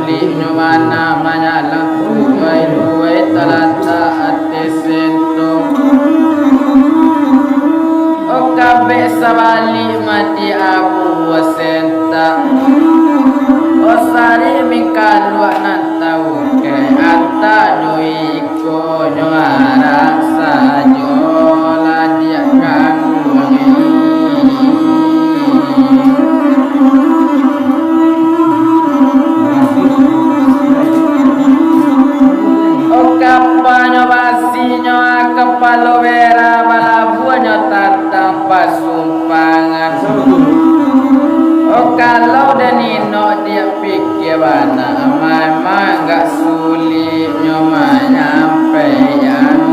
suli nyumana manyalang tuai talata atesento okabe sabali mati abu wasenta osari mikalwa nantau ke anta doi ko nyara sajo ladia kangungi okapanyo basinyo akapalo vera balabuanyo tatang pasumpangan kalau danino dia pikir bana memang gak sulit nyoma nyampe yang